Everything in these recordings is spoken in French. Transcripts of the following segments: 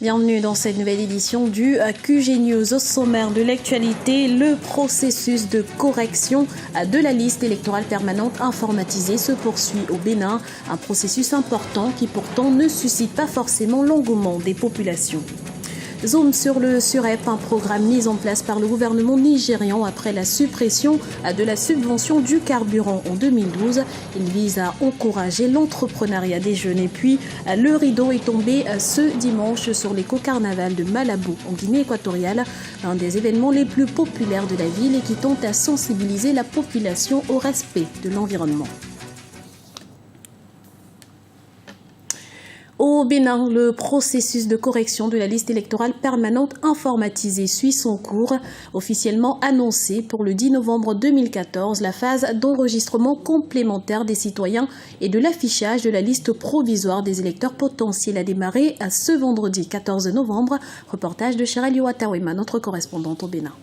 Bienvenue dans cette nouvelle édition du QG News. Au sommaire de l'actualité, le processus de correction de la liste électorale permanente informatisée se poursuit au Bénin. Un processus important qui pourtant ne suscite pas forcément l'engouement des populations. Zoom sur le SUREP, un programme mis en place par le gouvernement nigérian après la suppression de la subvention du carburant en 2012. Il vise à encourager l'entrepreneuriat des jeunes. Et puis, le rideau est tombé ce dimanche sur l'éco-carnaval de Malabo en Guinée équatoriale, un des événements les plus populaires de la ville et qui tente à sensibiliser la population au respect de l'environnement. Au Bénin, le processus de correction de la liste électorale permanente informatisée suit son cours. Officiellement annoncée pour le 10 novembre 2014, la phase d'enregistrement complémentaire des citoyens et de l'affichage de la liste provisoire des électeurs potentiels a démarré ce vendredi 14 novembre. Reportage de Chirali Ouattawema, notre correspondante au Bénin.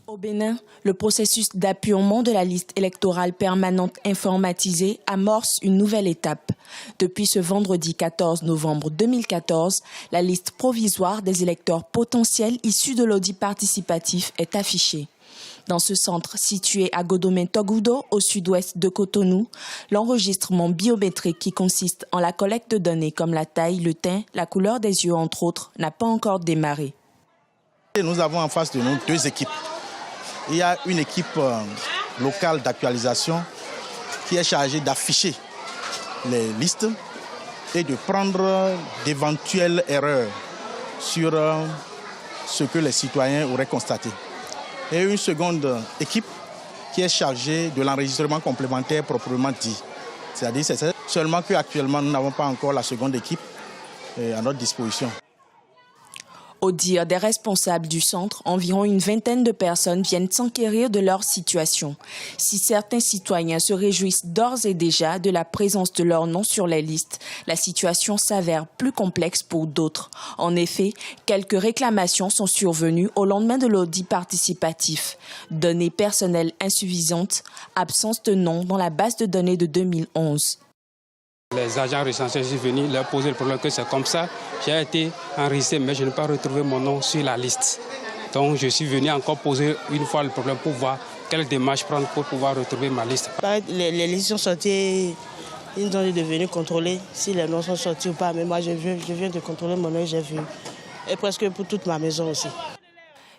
Au Bénin, le processus d'appurement de la liste électorale permanente informatisée amorce une nouvelle étape. Depuis ce vendredi 14 novembre 2014, la liste provisoire des électeurs potentiels issus de l'audit participatif est affichée. Dans ce centre situé à Godomé-Togudo, au sud-ouest de Cotonou, l'enregistrement biométrique qui consiste en la collecte de données comme la taille, le teint, la couleur des yeux entre autres, n'a pas encore démarré. Nous avons en face de nous deux équipes. Il y a une équipe locale d'actualisation qui est chargée d'afficher les listes et de prendre d'éventuelles erreurs sur ce que les citoyens auraient constaté. Et une seconde équipe qui est chargée de l'enregistrement complémentaire proprement dit. C'est-à-dire c'est seulement qu'actuellement nous n'avons pas encore la seconde équipe à notre disposition. Au dire des responsables du centre, environ une vingtaine de personnes viennent s'enquérir de leur situation. Si certains citoyens se réjouissent d'ores et déjà de la présence de leur nom sur les listes, la situation s'avère plus complexe pour d'autres. En effet, quelques réclamations sont survenues au lendemain de l'audit participatif. Données personnelles insuffisantes, absence de nom dans la base de données de 2011. Les agents recensés sont venus leur poser le problème que c'est comme ça. J'ai été enregistré, mais je n'ai pas retrouvé mon nom sur la liste. Donc je suis venu encore poser une fois le problème pour voir quelle démarche prendre pour pouvoir retrouver ma liste. Les listes sont sorties, ils ont dit de venir contrôler si les noms sont sortis ou pas. Mais moi je viens de contrôler mon nom et j'ai vu. Et presque pour toute ma maison aussi.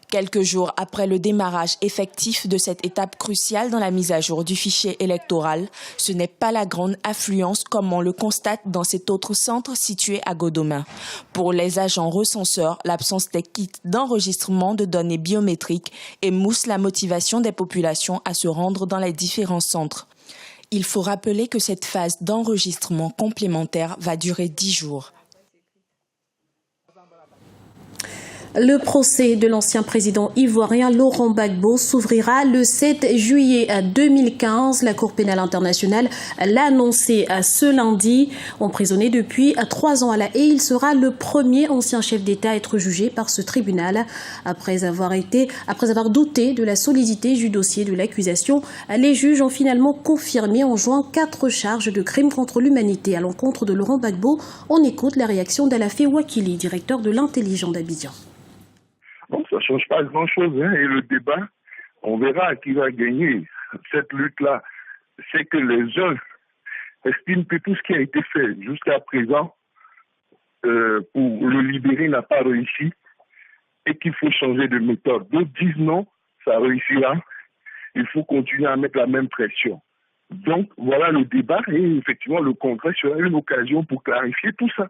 Quelques jours après le démarrage effectif de cette étape cruciale dans la mise à jour du fichier électoral, ce n'est pas la grande affluence comme on le constate dans cet autre centre situé à Godomé. Pour les agents recenseurs, l'absence des kits d'enregistrement de données biométriques émousse la motivation des populations à se rendre dans les différents centres. Il faut rappeler que cette phase d'enregistrement complémentaire va durer 10 jours. Le procès de l'ancien président ivoirien Laurent Gbagbo s'ouvrira le 7 juillet 2015. La Cour pénale internationale l'a annoncé ce lundi. Emprisonné depuis 3 ans à La Haye, il sera le premier ancien chef d'État à être jugé par ce tribunal. Après avoir douté de la solidité du dossier de l'accusation, les juges ont finalement confirmé en juin 4 charges de crimes contre l'humanité à l'encontre de Laurent Gbagbo. On écoute la réaction d'Alafé Ouakili, directeur de l'intelligence d'Abidjan. Bon, ça ne change pas grand-chose. Et le débat, on verra qui va gagner. Cette lutte-là, c'est que les uns estiment que tout ce qui a été fait jusqu'à présent pour le libérer n'a pas réussi et qu'il faut changer de méthode. D'autres disent non, ça réussira. Il faut continuer à mettre la même pression. Donc, voilà le débat et effectivement, le Congrès sera une occasion pour clarifier tout ça.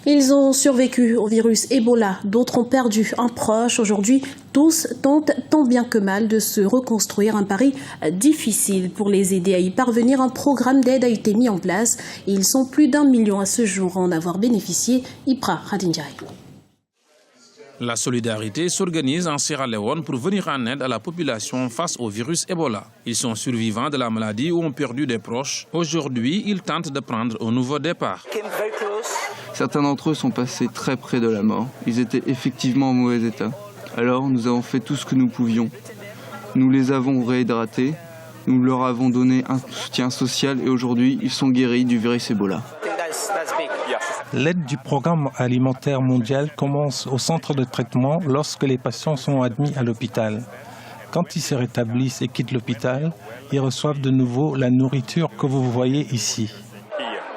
Ils ont survécu au virus Ebola, d'autres ont perdu un proche. Aujourd'hui, tous tentent tant bien que mal de se reconstruire. Un pari difficile pour les aider à y parvenir. Un programme d'aide a été mis en place et ils sont plus d'1 million à ce jour à en avoir bénéficié. Ipra Radinjai. La solidarité s'organise en Sierra Leone pour venir en aide à la population face au virus Ebola. Ils sont survivants de la maladie ou ont perdu des proches. Aujourd'hui, ils tentent de prendre un nouveau départ. Certains d'entre eux sont passés très près de la mort. Ils étaient effectivement en mauvais état. Alors, nous avons fait tout ce que nous pouvions. Nous les avons réhydratés, nous leur avons donné un soutien social et aujourd'hui, ils sont guéris du virus Ebola. L'aide du programme alimentaire mondial commence au centre de traitement lorsque les patients sont admis à l'hôpital. Quand ils se rétablissent et quittent l'hôpital, ils reçoivent de nouveau la nourriture que vous voyez ici.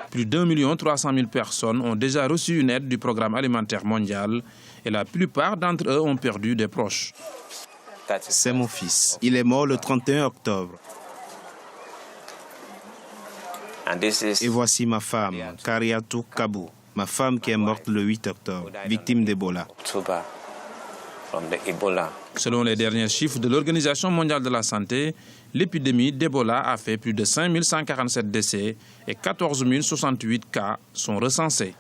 Plus d'1 300 000 personnes ont déjà reçu une aide du programme alimentaire mondial et la plupart d'entre eux ont perdu des proches. C'est mon fils. Il est mort le 31 octobre. Et voici ma femme, Kariatou Kabou, ma femme qui est morte le 8 octobre, victime d'Ebola. Selon les derniers chiffres de l'Organisation mondiale de la santé, l'épidémie d'Ebola a fait plus de 5 147 décès et 14 068 cas sont recensés.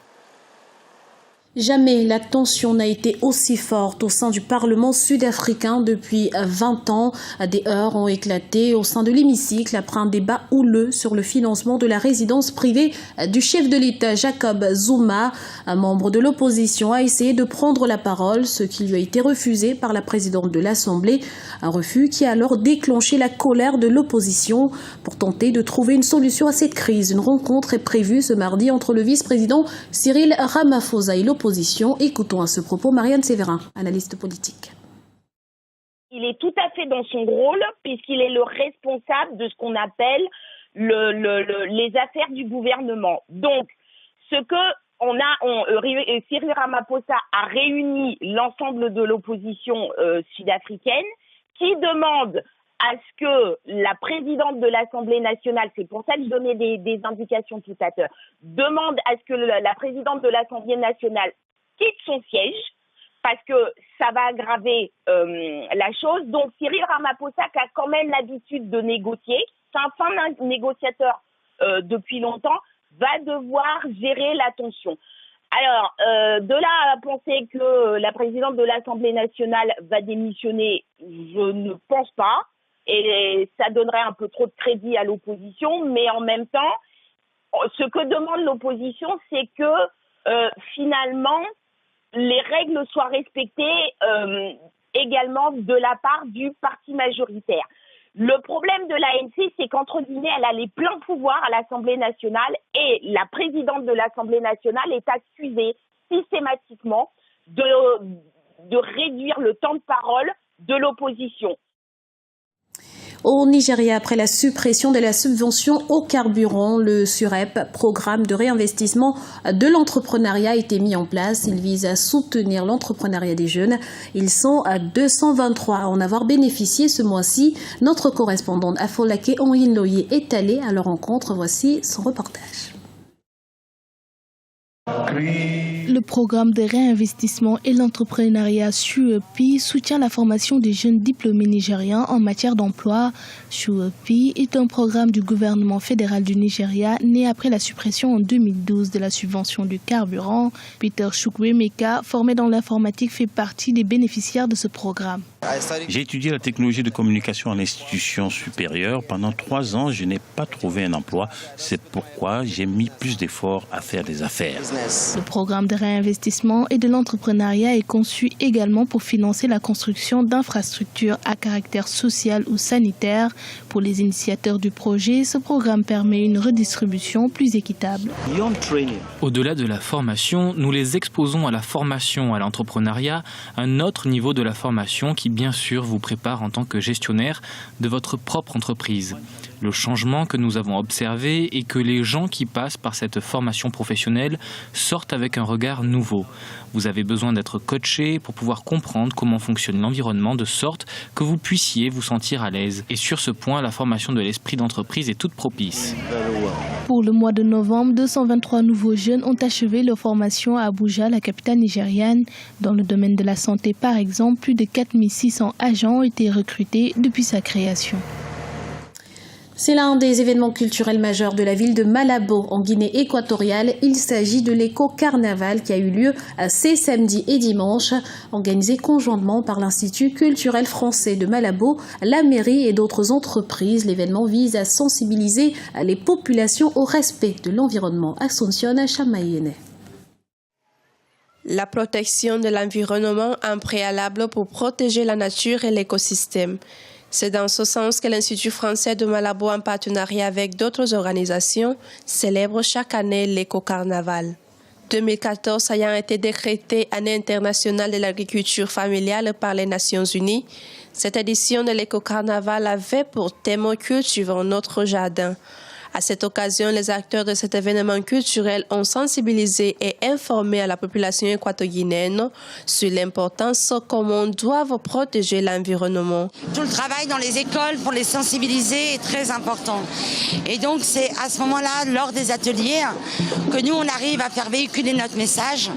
Jamais la tension n'a été aussi forte au sein du Parlement sud-africain depuis 20 ans. Des heurts ont éclaté au sein de l'hémicycle après un débat houleux sur le financement de la résidence privée du chef de l'État Jacob Zuma. Un membre de l'opposition a essayé de prendre la parole, ce qui lui a été refusé par la présidente de l'Assemblée. Un refus qui a alors déclenché la colère de l'opposition. Pour tenter de trouver une solution à cette crise, une rencontre est prévue ce mardi entre le vice-président Cyril Ramaphosa et l'opposition. Écoutons à ce propos Marianne Sévérin, analyste politique. Il est tout à fait dans son rôle puisqu'il est le responsable de ce qu'on appelle les affaires du gouvernement. Donc, Cyril Ramaphosa a réuni l'ensemble de l'opposition sud-africaine qui demande à ce que la présidente de l'Assemblée nationale, c'est pour ça que je donnais des indications tout à l'heure, demande à ce que la présidente de l'Assemblée nationale quitte son siège, parce que ça va aggraver la chose. Donc Cyril Ramaphosa, qui a quand même l'habitude de négocier, c'est un fin négociateur depuis longtemps, va devoir gérer la tension. Alors, de là à penser que la présidente de l'Assemblée nationale va démissionner, je ne pense pas. Et ça donnerait un peu trop de crédit à l'opposition, mais en même temps, ce que demande l'opposition, c'est que finalement, les règles soient respectées également de la part du parti majoritaire. Le problème de l'ANC, c'est qu'entre guillemets, elle a les pleins pouvoirs à l'Assemblée nationale et la présidente de l'Assemblée nationale est accusée systématiquement de réduire le temps de parole de l'opposition. Au Nigeria, après la suppression de la subvention au carburant, le SUREP, programme de réinvestissement de l'entrepreneuriat, a été mis en place. Il vise à soutenir l'entrepreneuriat des jeunes. Ils sont à 223 à en avoir bénéficié ce mois-ci. Notre correspondante Afolake Onyenloye est allée à leur rencontre. Voici son reportage. Le programme de réinvestissement et l'entrepreneuriat SUEPI soutient la formation des jeunes diplômés nigériens en matière d'emploi. SUEPI est un programme du gouvernement fédéral du Nigeria né après la suppression en 2012 de la subvention du carburant. Peter Chukwuemeka, formé dans l'informatique, fait partie des bénéficiaires de ce programme. J'ai étudié la technologie de communication à l'institution supérieure. Pendant 3 ans, je n'ai pas trouvé un emploi. C'est pourquoi j'ai mis plus d'efforts à faire des affaires. Le programme de réinvestissement et de l'entrepreneuriat est conçu également pour financer la construction d'infrastructures à caractère social ou sanitaire. Pour les initiateurs du projet, ce programme permet une redistribution plus équitable. Au-delà de la formation, nous les exposons à la formation à l'entrepreneuriat, un autre niveau de la formation qui bien sûr vous prépare en tant que gestionnaire de votre propre entreprise. Le changement que nous avons observé est que les gens qui passent par cette formation professionnelle sortent avec un regard nouveau. Vous avez besoin d'être coaché pour pouvoir comprendre comment fonctionne l'environnement de sorte que vous puissiez vous sentir à l'aise. Et sur ce point, la formation de l'esprit d'entreprise est toute propice. Pour le mois de novembre, 223 nouveaux jeunes ont achevé leur formation à Abuja, la capitale nigériane. Dans le domaine de la santé, par exemple, plus de 4600 agents ont été recrutés depuis sa création. C'est l'un des événements culturels majeurs de la ville de Malabo, en Guinée équatoriale. Il s'agit de l'éco-carnaval qui a eu lieu ces samedis et dimanches, organisé conjointement par l'Institut culturel français de Malabo, la mairie et d'autres entreprises. L'événement vise à sensibiliser les populations au respect de l'environnement. Asuncion Chamaïene. La protection de l'environnement est un préalable pour protéger la nature et l'écosystème. C'est dans ce sens que l'Institut français de Malabo, en partenariat avec d'autres organisations, célèbre chaque année l'éco-carnaval. 2014 ayant été décrétée Année internationale de l'agriculture familiale par les Nations Unies, cette édition de l'éco-carnaval avait pour thème « Cultivons notre jardin ». À cette occasion, les acteurs de cet événement culturel ont sensibilisé et informé à la population équato-guinéenne sur l'importance comment doivent protéger l'environnement. Tout le travail dans les écoles pour les sensibiliser est très important. Et donc c'est à ce moment-là, lors des ateliers, que nous on arrive à faire véhiculer notre message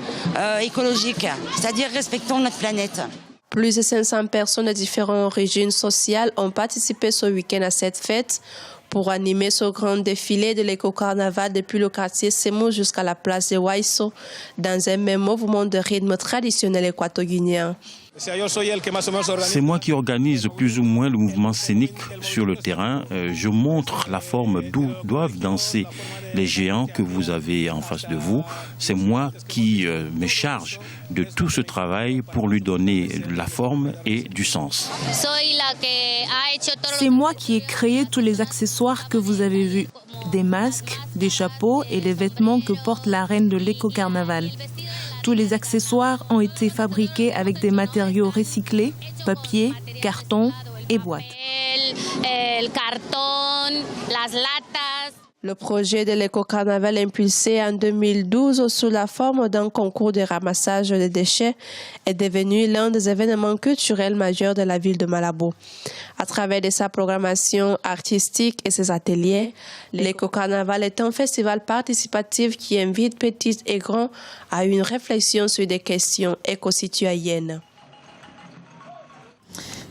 écologique, c'est-à-dire respectons notre planète. Plus de 500 personnes de différentes origines sociales ont participé ce week-end à cette fête pour animer ce grand défilé de l'éco-carnaval depuis le quartier Semo jusqu'à la place de Waiso, dans un même mouvement de rythme traditionnel équato-guinéen. C'est moi qui organise plus ou moins le mouvement scénique sur le terrain. Je montre la forme d'où doivent danser les géants que vous avez en face de vous. C'est moi qui me charge de tout ce travail pour lui donner la forme et du sens. C'est moi qui ai créé tous les accessoires que vous avez vus. Des masques, des chapeaux et les vêtements que porte la reine de l'éco-carnaval. Tous les accessoires ont été fabriqués avec des matériaux recyclés, papier, carton et boîtes. Le projet de l'éco-carnaval impulsé en 2012 sous la forme d'un concours de ramassage de déchets est devenu l'un des événements culturels majeurs de la ville de Malabo. À travers de sa programmation artistique et ses ateliers, l'éco-carnaval est un festival participatif qui invite petits et grands à une réflexion sur des questions éco-citoyennes.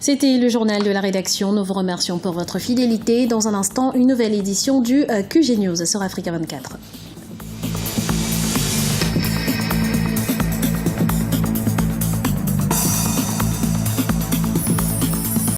C'était le journal de la rédaction. Nous vous remercions pour votre fidélité. Dans un instant, une nouvelle édition du QG News sur Africa 24.